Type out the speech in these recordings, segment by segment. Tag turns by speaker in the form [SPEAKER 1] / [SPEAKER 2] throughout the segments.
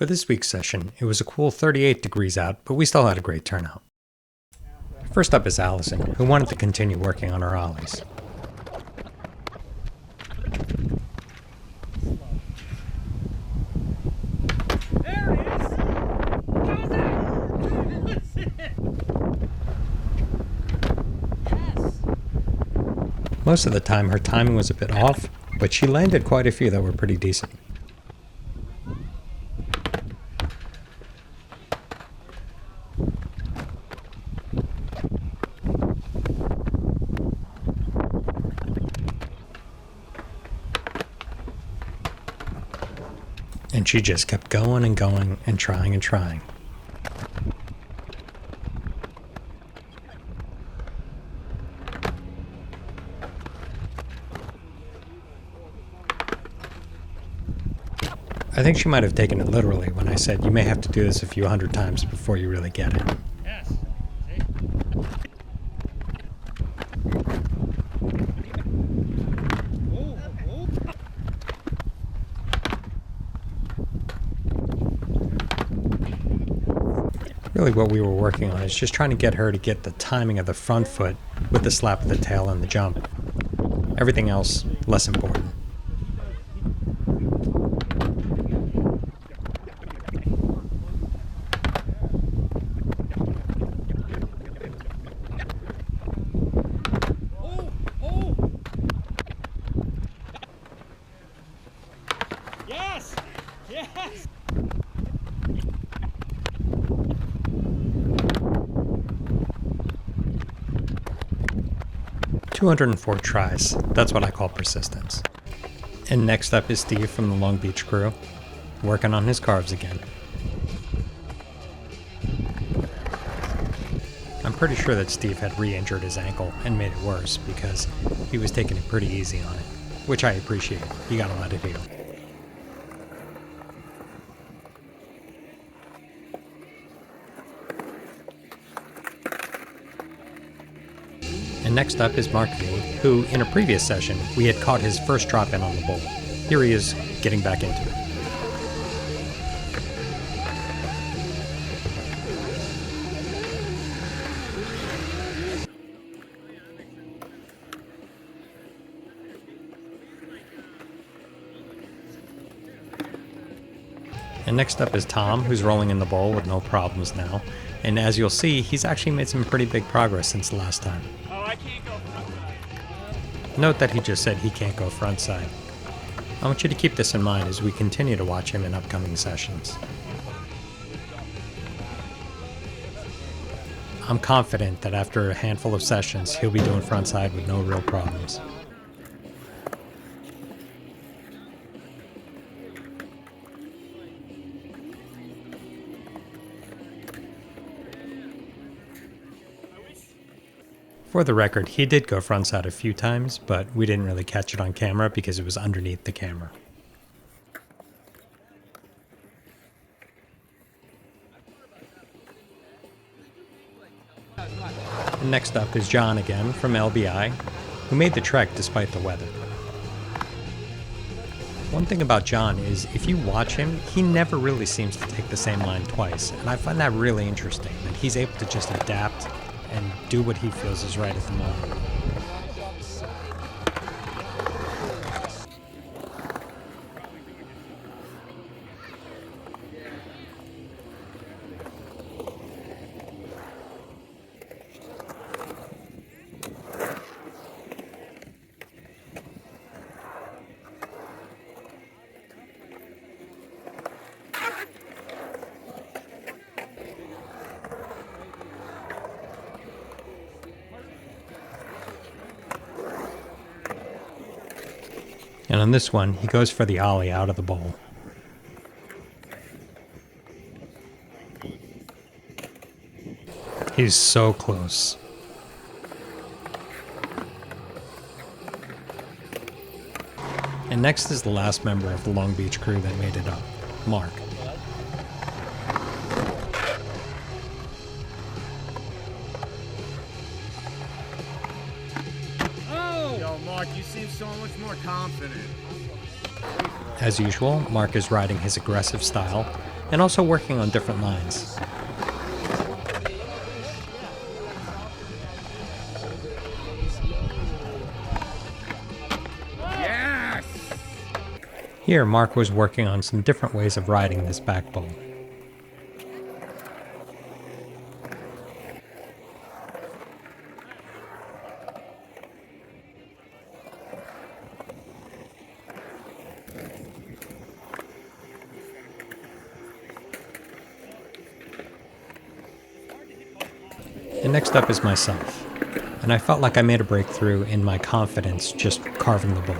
[SPEAKER 1] For this week's session, it was a cool 38 degrees out, but we still had a great turnout. First up is Allison, who wanted to continue working on her ollies.
[SPEAKER 2] There it is! Yes!
[SPEAKER 1] Most of the time, her timing was a bit off, but she landed quite a few that were pretty decent. And she just kept going and going and trying and trying. I think she might have taken it literally when I said you may have to do this a few hundred times before you really get it.
[SPEAKER 2] Yes!
[SPEAKER 1] Really what we were working on is just trying to get her to get the timing of the front foot with the slap of the tail and the jump. Everything else, less important.
[SPEAKER 2] Yes! Yes!
[SPEAKER 1] 204 tries. That's what I call persistence. And next up is Steve from the Long Beach crew, working on his carves again. I'm pretty sure that Steve had re-injured his ankle and made it worse because he was taking it pretty easy on it, which I appreciate. You gotta let it heal. And next up is Mark V, who, in a previous session, we had caught his first drop in on the bowl. Here he is, getting back into it. And next up is Tom, who's rolling in the bowl with no problems now. And as you'll see, he's actually made some pretty big progress since the last time.
[SPEAKER 2] Oh, I can't go frontside.
[SPEAKER 1] Note that he just said he can't go frontside. I want you to keep this in mind as we continue to watch him in upcoming sessions. I'm confident that after a handful of sessions, he'll be doing frontside with no real problems. For the record, he did go frontside a few times, but we didn't really catch it on camera because it was underneath the camera. And next up is John again from LBI, who made the trek despite the weather. One thing about John is if you watch him, he never really seems to take the same line twice, and I find that really interesting, that he's able to just adapt and do what he feels is right at the moment. And on this one, he goes for the ollie out of the bowl. He's so close. And next is the last member of the Long Beach crew that made it up, Mark.
[SPEAKER 2] Yo, Mark, you seem so much more confident.
[SPEAKER 1] As usual, Mark is riding his aggressive style, and also working on different lines.
[SPEAKER 2] Yes!
[SPEAKER 1] Here, Mark was working on some different ways of riding this back bowl. And next up is myself, and I felt like I made a breakthrough in my confidence just carving the bowl.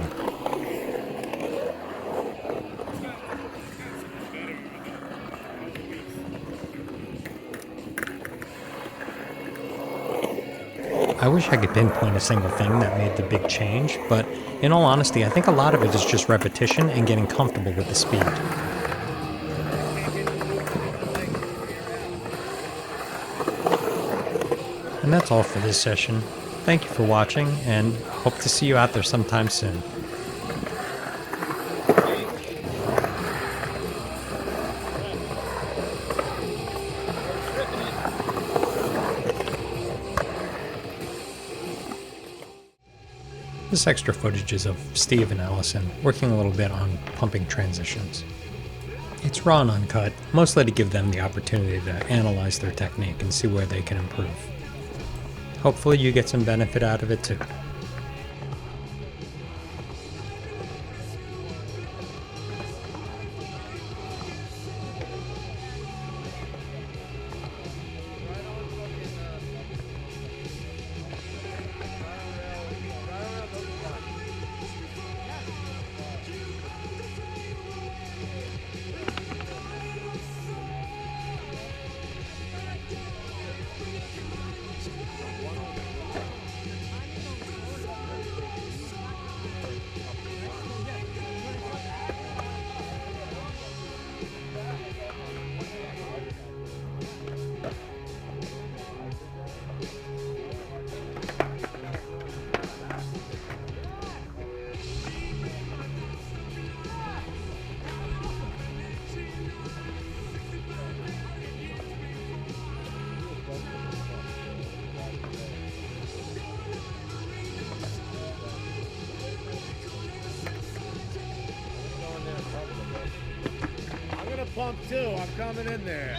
[SPEAKER 1] I wish I could pinpoint a single thing that made the big change, but in all honesty, I think a lot of it is just repetition and getting comfortable with the speed. And that's all for this session. Thank you for watching, and hope to see you out there sometime soon. This extra footage is of Steve and Allison working a little bit on pumping transitions. It's raw and uncut, mostly to give them the opportunity to analyze their technique and see where they can improve. Hopefully you get some benefit out of it too.
[SPEAKER 2] Pump two, I'm coming in there.